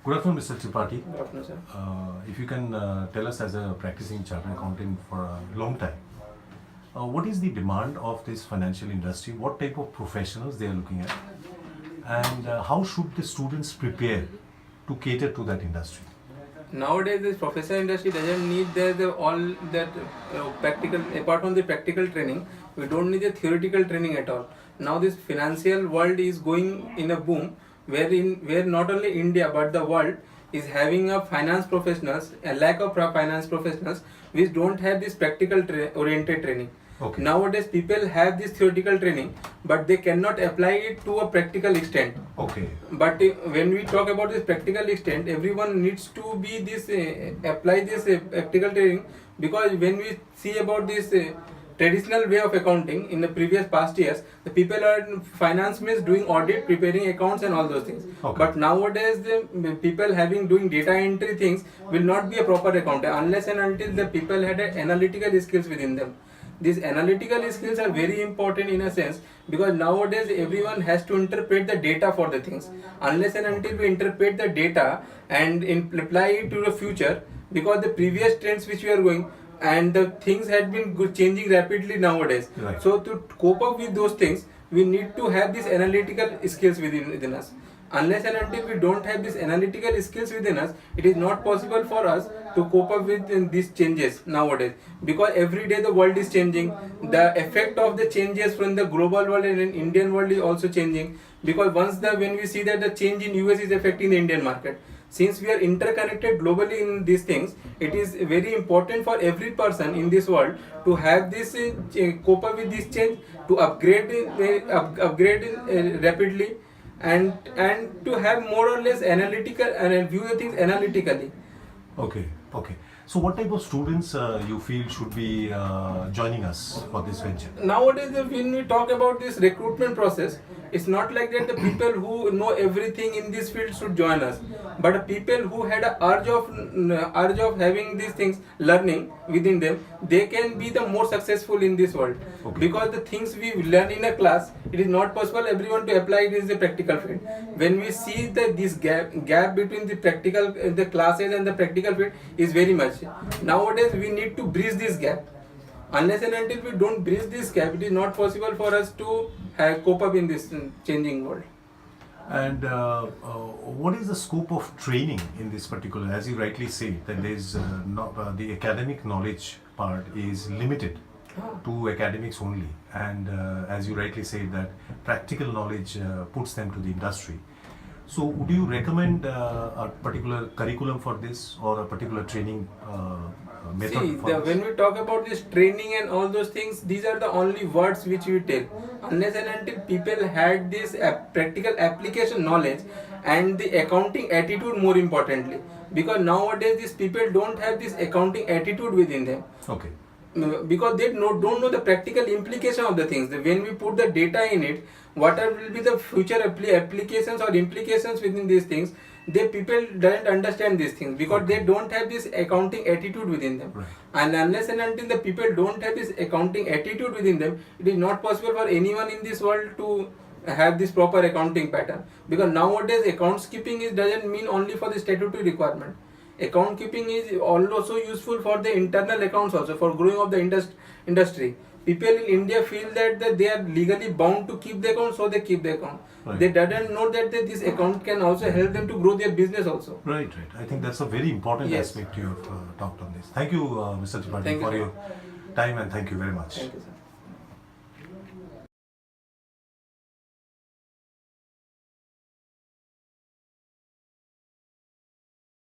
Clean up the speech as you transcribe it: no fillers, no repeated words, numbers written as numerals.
Good afternoon, Mr. Tripathi. Good afternoon, sir. If you can tell us, as a practicing chartered accountant for a long time, what is the demand of this financial industry? What type of professionals they are looking at? And how should the students prepare to cater to that industry? Nowadays, this professional industry doesn't need all that practical. Apart from the practical training, we don't need the theoretical training at all. Now, this financial world is going in a boom, where not only India but the world is having a finance professionals, a lack of finance professionals, which don't have this practical oriented training. Okay. Nowadays, people have this theoretical training, but they cannot apply it to a practical extent. Okay. But when we talk about this practical extent, everyone needs to be this apply this practical training, because when we see about this traditional way of accounting in the previous past years, the people are in finance means doing audit, preparing accounts and all those things. Okay. But nowadays, the people doing data entry things will not be a proper accountant unless and until the people had analytical skills within them. These analytical skills are very important in a sense, because nowadays everyone has to interpret the data for the things. Unless and until we interpret the data and apply it to the future, because the previous trends which we are going and the things had been changing rapidly nowadays. Right. So to cope up with those things, we need to have these analytical skills within us. Unless and until we don't have these analytical skills within us, it is not possible for us to cope up with these changes nowadays. Because every day the world is changing. The effect of the changes from the global world and in Indian world is also changing. Because when we see that the change in US is affecting the Indian market. Since we are interconnected globally in these things, it is very important for every person in this world to have this cope up with this change, to upgrade rapidly, and to have more or less analytical and view the things analytically. Okay. So what type of students you feel should be joining us for this venture? Nowadays, when we talk about this recruitment process, it's not like that the people who know everything in this field should join us, but people who had an urge of having these things, learning within them, they can be the more successful in this world. Okay. Because the things we learn in a class, it is not possible everyone to apply it in the practical field. When we see that this gap between the classes and the practical field is very much. Nowadays, we need to bridge this gap. Unless and until we don't bridge this gap, it is not possible for us to cope up in this changing world. And what is the scope of training in this particular? As you rightly say, that there is the academic knowledge part is limited to academics only, and as you rightly say, that practical knowledge puts them to the industry. So would you recommend a particular curriculum for this, or a particular training method? See, when we talk about this training and all those things, these are the only words which we tell. Unless and until people had this practical application knowledge and the accounting attitude, more importantly, because nowadays these people don't have this accounting attitude within them. Okay. Because they don't know the practical implication of the things. When we put the data in it, what will be the future applications or implications within these things, people don't understand these things, because they don't have this accounting attitude within them. Right. And unless and until the people don't have this accounting attitude within them, it is not possible for anyone in this world to have this proper accounting pattern. Because nowadays accounts keeping doesn't mean only for the statutory requirement. Account keeping is also useful for the internal accounts also, for growing of the industry. People in India feel that they are legally bound to keep the account, so they keep the account. Right. They doesn't know that this account can also help them to grow their business also. Right. I think that's a very important Yes. aspect you have talked on this. Thank you, Mr. Tripathi, Thank you, for sir. your time, and thank you very much. Thank you, sir.